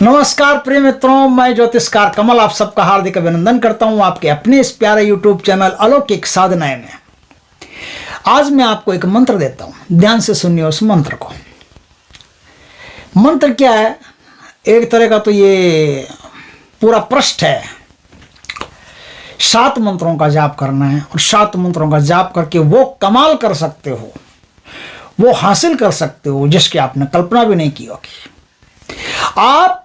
नमस्कार प्रिय मित्रों, मैं ज्योतिषकार कमल आप सबका हार्दिक अभिनंदन करता हूं आपके अपने इस प्यारे यूट्यूब चैनल अलौकिक साधनाएं में। आज मैं आपको एक मंत्र देता हूं, ध्यान से सुनिए उस मंत्र को। मंत्र क्या है? एक तरह का तो ये पूरा पृष्ठ है। 7 मंत्रों का जाप करना है और 7 मंत्रों का जाप करके वो कमाल कर सकते हो, वो हासिल कर सकते हो जिसकी आपने कल्पना भी नहीं की होगी। आप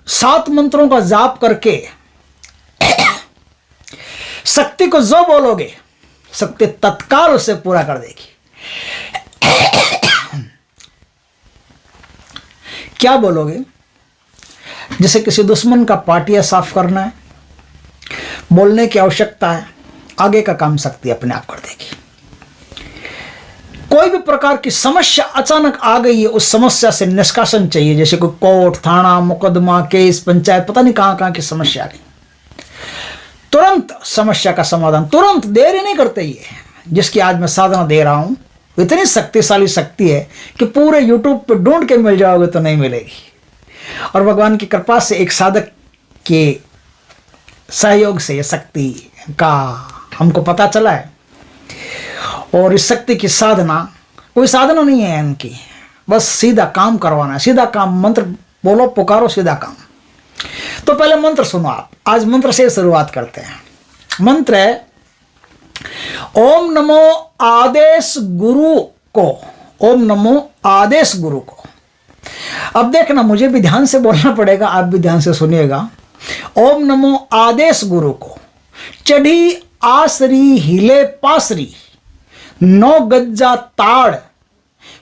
7 मंत्रों का जाप करके शक्ति को जो बोलोगे, शक्ति तत्काल उसे पूरा कर देगी। क्या बोलोगे? जैसे किसी दुश्मन का पाटिया साफ करना है, बोलने की आवश्यकता है, आगे का काम शक्ति अपने आप कर देगी। कोई भी प्रकार की समस्या अचानक आ गई है, उस समस्या से निष्कासन चाहिए, जैसे कोई कोर्ट, थाना, मुकदमा, केस, पंचायत, पता नहीं कहां कहां की समस्या आ गई, तुरंत समस्या का समाधान, तुरंत देर ही नहीं करते। ये जिसकी आज मैं साधना दे रहा हूं, इतनी शक्तिशाली शक्ति है कि पूरे यूट्यूब पे ढूंढ के मिल जाओगे तो नहीं मिलेगी। और भगवान की कृपा से एक साधक के सहयोग से ये शक्ति का हमको पता चला है। और इस शक्ति की साधना कोई साधना नहीं है इनकी, बस सीधा काम करवाना है, सीधा काम। मंत्र बोलो, पुकारो, सीधा काम। तो पहले मंत्र सुनो आप। आज मंत्र से शुरुआत करते हैं। मंत्र है ओम नमो आदेश गुरु को। ओम नमो आदेश गुरु को। अब देखना, मुझे भी ध्यान से बोलना पड़ेगा, आप भी ध्यान से सुनिएगा। ओम नमो आदेश गुरु को। चढ़ी आसरी हिले पासरी, 9 गज्जा ताड़,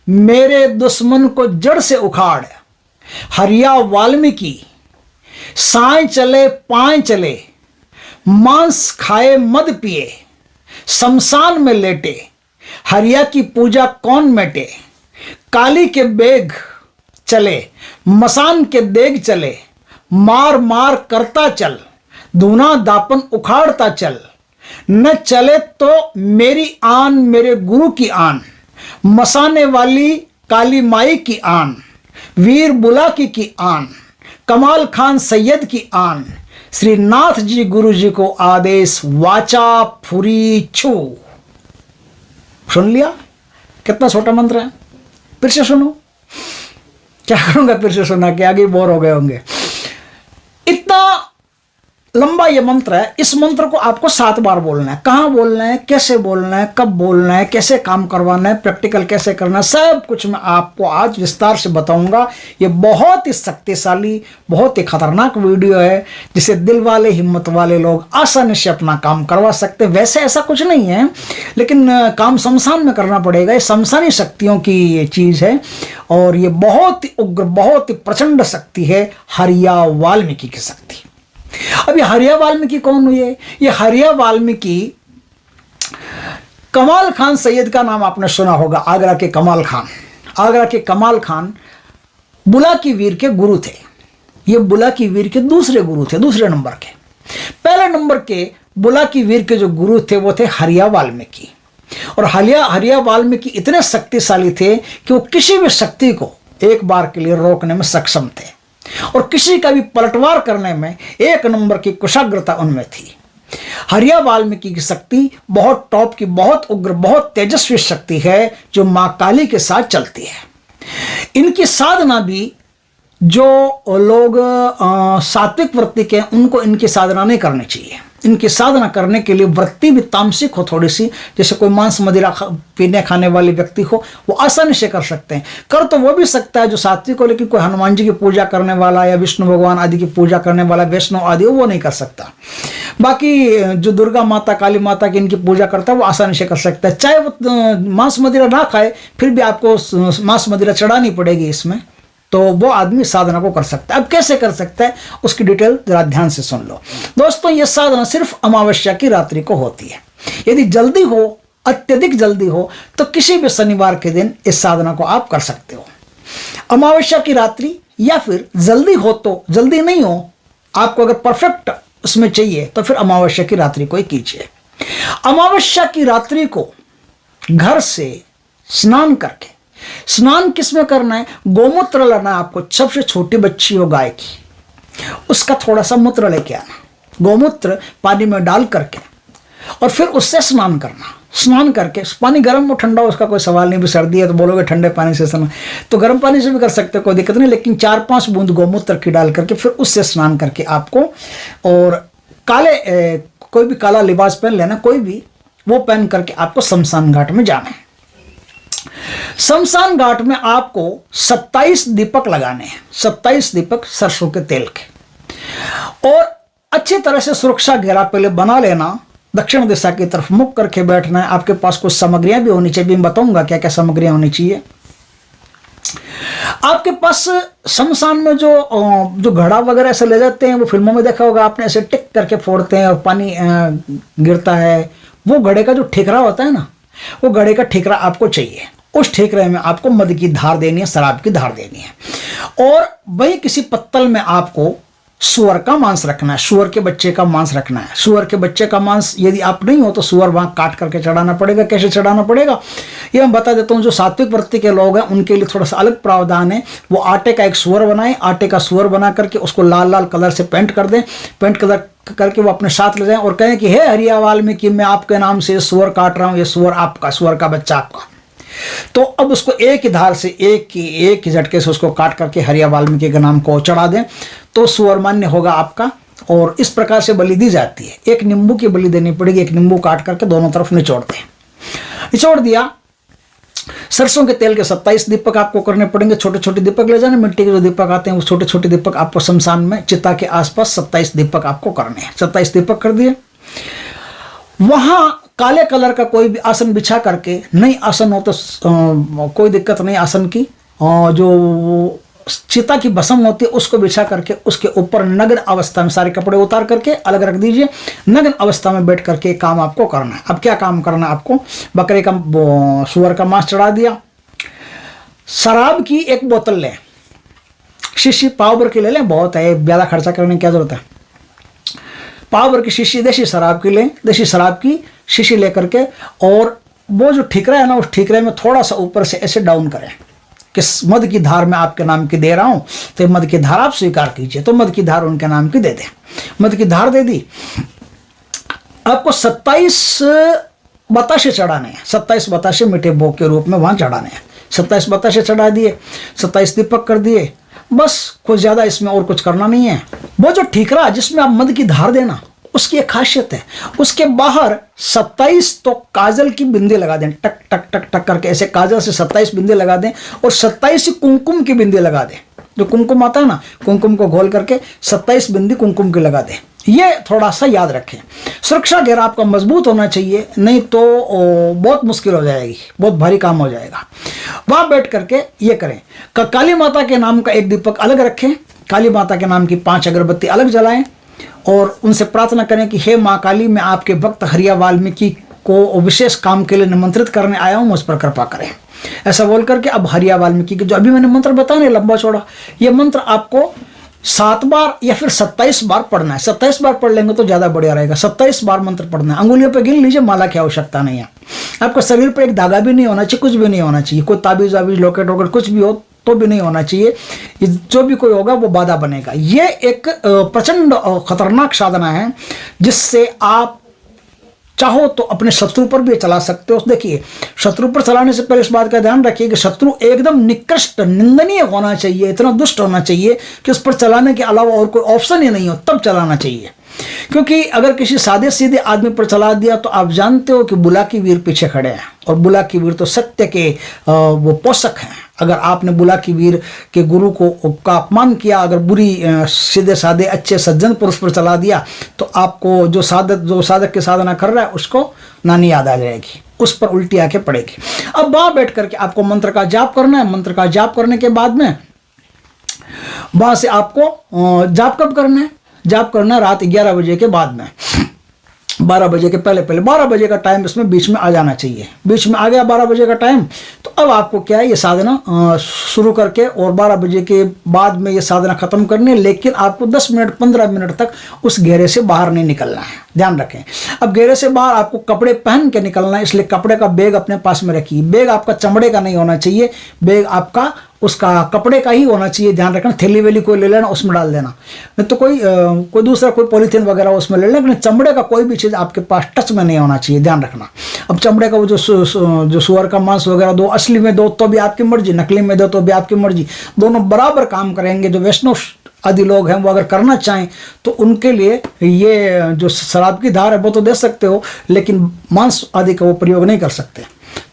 मेरे दुश्मन को जड़ से उखाड़। हरिया वाल्मीकि, साए चले पाए चले, मांस खाए मद पिए, शमशान में लेटे, हरिया की पूजा कौन मेटे। काली के बेग चले, मसान के देग चले, मार मार करता चल, दूना दापन उखाड़ता चल। न चले तो मेरी आन, मेरे गुरु की आन, मसाने वाली काली माई की आन, वीर बुलाकी की आन, कमाल खान सैयद की आन, श्रीनाथ जी गुरु जी को आदेश, वाचा फुरी छू। सुन लिया? कितना छोटा मंत्र है। फिर से सुनो। क्या करूंगा फिर से सुना के, आगे बोर हो गए होंगे। इतना लंबा ये मंत्र है। इस मंत्र को आपको 7 बार बोलना है। कहाँ बोलना है, कैसे बोलना है, कब बोलना है, कैसे काम करवाना है, प्रैक्टिकल कैसे करना है, सब कुछ मैं आपको आज विस्तार से बताऊंगा। ये बहुत ही शक्तिशाली, बहुत ही खतरनाक वीडियो है, जिसे दिल वाले, हिम्मत वाले लोग आसानी से अपना काम करवा सकते हैं। वैसे ऐसा कुछ नहीं है, लेकिन काम शमशान में करना पड़ेगा। ये शमशानी शक्तियों की ये चीज़ है और ये बहुत ही उग्र, बहुत ही प्रचंड शक्ति है, हरिया वाल्मीकि की शक्ति। अब ये हरिया वाल्मीकि कौन हुए? ये हरिया वाल्मीकि कमाल खान सैयद का नाम आपने सुना होगा। आगरा के कमाल खान, आगरा के कमाल खान बुलाकी वीर के गुरु थे। ये बुलाकी वीर के दूसरे गुरु थे, दूसरे नंबर के। पहले नंबर के बुलाकी वीर के जो गुरु थे वो थे हरिया वाल्मीकि। और हरिया वाल्मीकि इतने शक्तिशाली थे कि वो किसी भी शक्ति को एक बार के लिए रोकने में सक्षम थे और किसी का भी पलटवार करने में 1 नंबर की कुशाग्रता उनमें थी। हरिया वाल्मीकि की शक्ति बहुत टॉप की, बहुत उग्र, बहुत तेजस्वी शक्ति है जो मां काली के साथ चलती है। इनकी साधना भी जो लोग सात्विक वृत्ति के हैं, उनको इनकी साधना नहीं करनी चाहिए। इनकी साधना करने के लिए वृत्ति भी तामसिक हो थोड़ी सी, जैसे कोई मांस मदिरा पीने खाने वाले व्यक्ति हो, वो आसानी से कर सकते हैं। कर तो वो भी सकता है जो सात्विक हो, लेकिन कोई हनुमान जी की पूजा करने वाला या विष्णु भगवान आदि की पूजा करने वाला, वैष्णव आदि, वो नहीं कर सकता। बाकी जो दुर्गा माता, काली माता की इनकी पूजा करता है, वो आसानी से कर सकता है। चाहे वो मांस मदिरा ना खाए, फिर भी आपको मांस मदिरा चढ़ानी पड़ेगी इसमें, तो वो आदमी साधना को कर सकता है। अब कैसे कर सकता है उसकी डिटेल जरा ध्यान से सुन लो। दोस्तों, ये साधना सिर्फ अमावस्या की रात्रि को होती है। यदि जल्दी हो, अत्यधिक जल्दी हो, तो किसी भी शनिवार के दिन इस साधना को आप कर सकते हो। अमावस्या की रात्रि, या फिर जल्दी हो तो, जल्दी नहीं हो, आपको अगर परफेक्ट उसमें चाहिए तो फिर अमावस्या की रात्रि को ही कीजिए। अमावस्या की रात्रि को घर से स्नान करके, स्नान किस में करना है? गोमूत्र लेना है आपको। सबसे छोटी बच्ची हो गाय की, उसका थोड़ा सा मूत्र लेके आना, गौमूत्र पानी में डाल करके, और फिर उससे स्नान करना। स्नान करके, पानी गर्म हो ठंडा हो उसका कोई सवाल नहीं, भी सर्दी है तो बोलोगे ठंडे पानी से स्नान, तो गर्म पानी से भी कर सकते हो, कोई दिक्कत नहीं, लेकिन 4-5 बूंद गौमूत्र की डाल करके फिर उससे स्नान करके आपको, और काले कोई भी काला लिबास पहन लेना, कोई भी वो पहन करके आपको शमशान घाट में जाना है। शमशान घाट में आपको 27 दीपक लगाने हैं, 27 दीपक सरसों के तेल के, और अच्छी तरह से सुरक्षा घेरा पहले बना लेना, दक्षिण दिशा की तरफ मुख करके बैठना है। आपके पास कुछ सामग्रियां भी होनी चाहिए, मैं बताऊंगा क्या क्या सामग्रियां होनी चाहिए। आपके पास शमशान में जो घड़ा वगैरह ऐसे ले जाते हैं, वो फिल्मों में देखा होगा आपने, ऐसे टिक करके फोड़ते हैं और पानी गिरता है, वो घड़े का जो ठेकरा होता है ना, वो घड़े का ठेकरा आपको चाहिए। उस ठेकरे में आपको मद की धार देनी है, शराब की धार देनी है, और वही किसी पत्तल में आपको सुअर का मांस रखना है, सुअर के बच्चे का मांस रखना है। सुअर के बच्चे का मांस यदि आप नहीं हो तो सुअर वहां काट करके चढ़ाना पड़ेगा। कैसे चढ़ाना पड़ेगा ये मैं बता देता हूँ। जो सात्विक वृत्ति के लोग हैं उनके लिए थोड़ा सा अलग प्रावधान है। वो आटे का एक सुअर बनाए, आटे का सुअर बना करके उसको लाल लाल कलर से पेंट कर दें, पेंट कलर करके वो अपने साथ ले जाएं और कहें कि हे हरिया वाल्मीकि, मैं आपके नाम से सुअर काट रहा हूँ, ये सुअर आपका, सुअर का बच्चा आपका। तो अब उसको एक ही धार से, एक ही झटके से उसको काट करके हरिया वाल्मीकि के नाम को चढ़ा दें, तो सुअर मान्य होगा आपका। और इस प्रकार से बलि दी जाती है। एक नींबू की बलि देनी पड़ेगी, एक नींबू काट करके दोनों तरफ निचोड़ दें। निचोड़ दिया, सरसों के तेल के 27 दीपक आपको करने पड़ेंगे। छोटे छोटे दीपक ले जाने, मिट्टी के जो दीपक आते हैं वो छोटे छोटे दीपक आपको शमशान में चिता के आसपास 27 दीपक आपको करने हैं। 27 दीपक कर दिए। वहां काले कलर का कोई भी आसन बिछा करके, नहीं आसन हो तो कोई दिक्कत नहीं आसन की, जो चिता की भस्म होती है उसको बिछा करके उसके ऊपर नग्न अवस्था में सारे कपड़े उतार करके अलग रख दीजिए। नग्न अवस्था में बैठ करके काम आपको करना है। अब क्या काम करना है आपको? बकरे का, सुअर का मांस चढ़ा दिया। शराब की एक बोतल लें, शीशी पाव भर की ले लें, बहुत है, ज़्यादा खर्चा करने की क्या जरूरत है। पाव भर की शीशी देसी शराब की लें, देसी शराब की शीशी लेकर के, और वो जो ठीकरा है ना, उस ठीकरे में थोड़ा सा ऊपर से ऐसे डाउन करें कि मद की धार मैं आपके नाम की दे रहा हूं, तो मद की धार आप स्वीकार कीजिए। तो मद की धार उनके नाम की दे दें। मद की धार दे दी। आपको 27 बताशे चढ़ाने हैं। 27 बताशे मीठे भोग के रूप में वहां चढ़ाने हैं। 27 बताशे चढ़ा दिए, 27 दीपक कर दिए, बस। कुछ ज्यादा इसमें और कुछ करना नहीं है। वो जो ठीकरा जिसमें आप मद की धार देना, उसकी एक खासियत है, उसके बाहर 27 तो काजल की बिंदी लगा दें, टक टक टक टक करके ऐसे काजल से 27 बिंदी लगा दें, और 27 कुमकुम की बिंदी लगा दें। जो कुमकुम आता है ना, कुमकुम को घोल करके 27 बिंदी कुमकुम की लगा दें। ये थोड़ा सा याद रखें। सुरक्षा घेरा आपका मजबूत होना चाहिए, नहीं तो बहुत मुश्किल हो जाएगी, बहुत भारी काम हो जाएगा। वहां बैठ करके ये करें। काली माता के नाम का एक दीपक अलग रखें, काली माता के नाम की 5 अगरबत्ती अलग जलाएं, और उनसे प्रार्थना करें कि हे माँ काली, मैं आपके भक्त हरिया वाल्मीकि को विशेष काम के लिए निमंत्रित करने आया हूँ, मुझ पर कृपा करें। ऐसा बोल करके अब हरिया वाल्मीकि के जो अभी मैंने मंत्र बताया ना, लंबा चौड़ा, ये मंत्र आपको 7 बार या फिर 27 बार पढ़ना है। 27 बार पढ़ लेंगे तो ज़्यादा बढ़िया रहेगा। 27 बार मंत्र पढ़ना है। अंगुलियों पर गिन लीजिए, माला की आवश्यकता नहीं है। आपका शरीर पर एक धागा भी नहीं होना चाहिए, कुछ भी नहीं होना चाहिए, कोई ताबीज वाबीज लॉकेट वॉकेट कुछ भी हो तो भी नहीं होना चाहिए। जो भी कोई होगा वो बाधा बनेगा। ये एक प्रचंड खतरनाक साधना है, जिससे आप चाहो तो अपने शत्रु पर भी चला सकते हो। देखिए, शत्रु पर चलाने से पहले इस बात का ध्यान रखिए कि शत्रु एकदम निकृष्ट निंदनीय होना चाहिए, इतना दुष्ट होना चाहिए कि उस पर चलाने के अलावा और कोई ऑप्शन ही नहीं हो, तब चलाना चाहिए। क्योंकि अगर किसी सादे सीधे आदमी पर चला दिया तो आप जानते हो कि बुलाकी वीर पीछे खड़े हैं, और बुलाकी वीर तो सत्य के वो पोषक हैं। अगर आपने बुलाकी वीर के गुरु को का अपमान किया, अगर बुरी सीधे साधे अच्छे सज्जन पुरुष पर चला दिया, तो आपको जो साधक की साधना कर रहा है उसको नानी याद आ जाएगी, उस पर उल्टी आके पड़ेगी। अब वहां बैठ करके आपको मंत्र का जाप करना है। मंत्र का जाप करने के बाद में वहां से आपको जाप कब करना है? जाप करना रात 11 बजे के बाद में, 12 बजे के पहले 12 बजे का टाइम इसमें बीच में आ जाना चाहिए। बीच में आ गया 12 बजे का टाइम, तो अब आपको क्या है, ये साधना शुरू करके और 12 बजे के बाद में ये साधना खत्म करनी है। लेकिन आपको 10 मिनट 15 मिनट तक उस घेरे से बाहर नहीं निकलना है, ध्यान रखें। अब घेरे से बाहर आपको कपड़े पहन के निकलना है, इसलिए कपड़े का बैग अपने पास में रखिए। बैग आपका चमड़े का नहीं होना चाहिए, बैग आपका उसका कपड़े का ही होना चाहिए, ध्यान रखना। थैली वेली कोई ले लेना, उसमें डाल देना, नहीं तो कोई दूसरा कोई पॉलीथीन वगैरह उसमें ले लेना, लेकिन चमड़े का कोई भी चीज़ आपके पास टच में नहीं होना चाहिए, ध्यान रखना। अब चमड़े का वो जो सुअर का मांस वगैरह दो, असली में दो तो भी आपकी मर्जी, नकली में दो तो भी आपकी मर्जी, दोनों बराबर काम करेंगे। जो वैष्णव आदि लोग हैं वो अगर करना चाहें तो उनके लिए ये जो शराब की धार है वो तो दे सकते हो, लेकिन मांस आदि का वो प्रयोग नहीं कर सकते,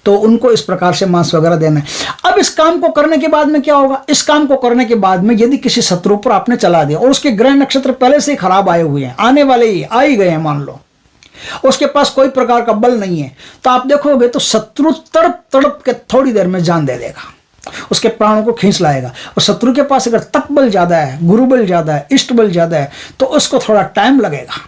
तो उनको इस प्रकार से मांस वगैरह देना है। अब इस काम को करने के बाद में क्या होगा, इस काम को करने के बाद में यदि किसी शत्रु पर आपने चला दिया और उसके ग्रह नक्षत्र पहले से ही खराब आए हुए हैं, आने वाले ही आ ही गए हैं मान लो, उसके पास कोई प्रकार का बल नहीं है, तो आप देखोगे तो शत्रु तड़प तड़प के थोड़ी देर में जान दे देगा, उसके प्राणों को खींच लाएगा। और शत्रु के पास अगर तप बल ज्यादा है, गुरु बल ज्यादा है, इष्ट बल ज्यादा है, तो उसको थोड़ा टाइम लगेगा,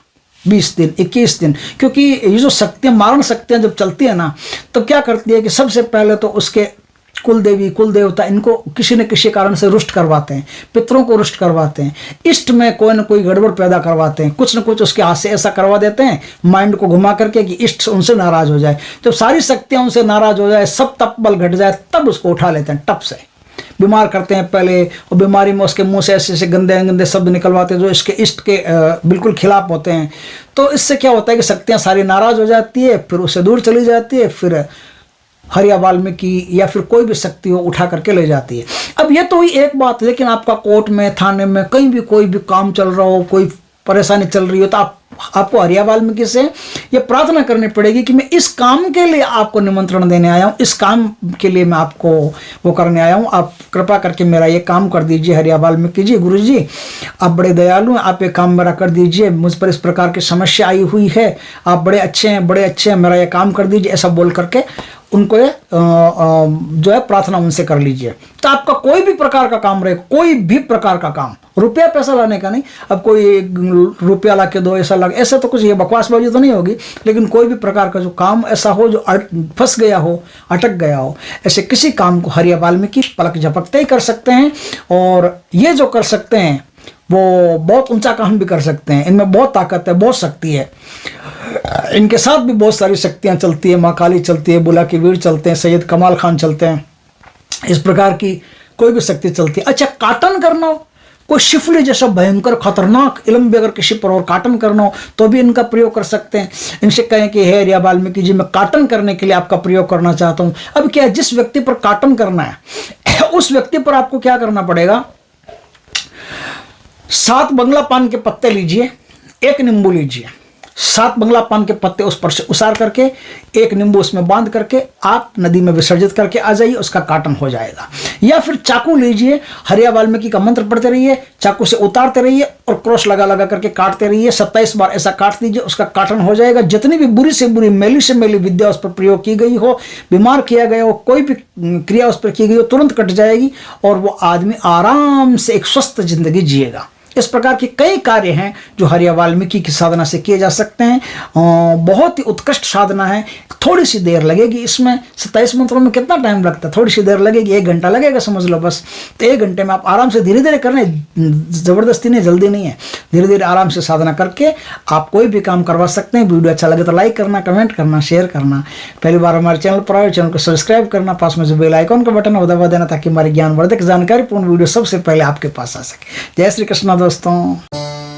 20 दिन 21 दिन, क्योंकि ये जो शक्तियां, मारण शक्तियां जब चलती है ना, तो क्या करती है कि सबसे पहले तो उसके कुल देवी कुल देवता इनको किसी न किसी कारण से रुष्ट करवाते हैं, पितरों को रुष्ट करवाते हैं, इष्ट में कोई न कोई गड़बड़ पैदा करवाते हैं, कुछ न कुछ उसके हाथ से ऐसा करवा देते हैं माइंड को घुमा करके कि इष्ट उनसे नाराज हो जाए। जब सारी शक्तियां उनसे नाराज हो जाए, सब तप बल घट जाए, तब उसको उठा लेते हैं, टप से बीमार करते हैं पहले, और बीमारी में उसके मुंह से ऐसे ऐसे गंदे गंदे शब्द निकलवाते हैं जो इसके इष्ट के बिल्कुल खिलाफ होते हैं। तो इससे क्या होता है कि शक्तियां सारी नाराज हो जाती है, फिर उससे दूर चली जाती है, फिर हरिया वाल्मीकि या फिर कोई भी शक्ति हो उठा करके ले जाती है। अब ये तो हुई एक बात, लेकिन आपका कोर्ट में, थाने में, कहीं भी कोई भी काम चल रहा हो, कोई परेशानी चल रही हो, तो आपको हरिया वाल्मीकि से ये प्रार्थना करनी पड़ेगी कि मैं इस काम के लिए आपको निमंत्रण देने आया हूँ, इस काम के लिए मैं आपको वो करने आया हूँ, आप कृपा करके मेरा ये काम कर दीजिए हरिया वाल्मीकि जी, गुरु जी आप बड़े दयालु हैं, आप ये काम मेरा कर दीजिए, मुझ पर इस प्रकार की समस्या आई हुई है, आप बड़े अच्छे हैं, बड़े अच्छे हैं, मेरा ये काम कर दीजिए, ऐसा बोल करके उनको जो है प्रार्थना उनसे कर लीजिए। तो आपका कोई भी प्रकार का काम रहे, कोई भी प्रकार का काम, रुपया पैसा लाने का नहीं, अब कोई रुपया ला के दो, ऐसा तो कुछ ये बकवासबाजी तो नहीं होगी, लेकिन कोई भी प्रकार का जो काम ऐसा हो जो फंस गया हो, अटक गया हो, ऐसे किसी काम को हरिया वाल्मीकि पलक झपकते ही कर सकते हैं। और ये जो कर सकते हैं वो बहुत ऊंचा काम भी कर सकते हैं, इनमें बहुत ताकत है, बहुत शक्ति है, इनके साथ भी बहुत सारी शक्तियां चलती है, माँ काली चलती है, बुला के वीर चलते हैं, सैयद कमाल खान चलते हैं, इस प्रकार की कोई भी शक्ति चलती है। अच्छा, काटन करना हो, कोई शिफली जैसा भयंकर खतरनाक इल्म भी अगर किसी पर और काटन करना हो तो भी इनका प्रयोग कर सकते हैं। इनसे कहें कि हे हरिया वाल्मीकि जी मैं काटन करने के लिए आपका प्रयोग करना चाहता हूँ। अब क्या है, जिस व्यक्ति पर काटन करना है उस व्यक्ति पर आपको क्या करना पड़ेगा, 7 बंगला पान के पत्ते लीजिए, 1 नींबू लीजिए, 7 बंगला पान के पत्ते उस पर से उसार करके 1 नींबू उसमें बांध करके आप नदी में विसर्जित करके आ जाइए, उसका काटन हो जाएगा। या फिर चाकू लीजिए, हरिया वाल्मीकि का मंत्र पढ़ते रहिए, चाकू से उतारते रहिए और क्रॉस लगा लगा करके काटते रहिए, 27 बार ऐसा काट दीजिए, उसका काटन हो जाएगा। जितनी भी बुरी से बुरी, मैली से मैली विद्या उस पर प्रयोग की गई हो, बीमार किया गया हो, कोई भी क्रिया उस पर की गई हो, तुरंत कट जाएगी और वो आदमी आराम से एक स्वस्थ जिंदगी जिएगा। इस प्रकार के कई कार्य हैं जो हरिया वाल्मीकि की साधना से किए जा सकते हैं। बहुत ही उत्कृष्ट साधना है, थोड़ी सी देर लगेगी इसमें। 27 मंत्रों में कितना टाइम लगता है, थोड़ी सी देर लगेगी, 1 घंटा लगेगा समझ लो बस। तो 1 घंटे में आप आराम से धीरे धीरे करने, ज़बरदस्ती नहीं, जल्दी नहीं है, धीरे धीरे आराम से साधना करके आप कोई भी काम करवा सकते हैं। वीडियो अच्छा लगे तो लाइक करना, कमेंट करना, शेयर करना। पहली बार हमारे चैनल पर आए, चैनल को सब्सक्राइब करना, पास में जो बेल आइकॉन का बटन है वो दबा देना ताकि हमारी ज्ञानवर्धक जानकारीपूर्ण वीडियो सबसे पहले आपके पास आ सके। जय श्री कृष्ण दोस्तों।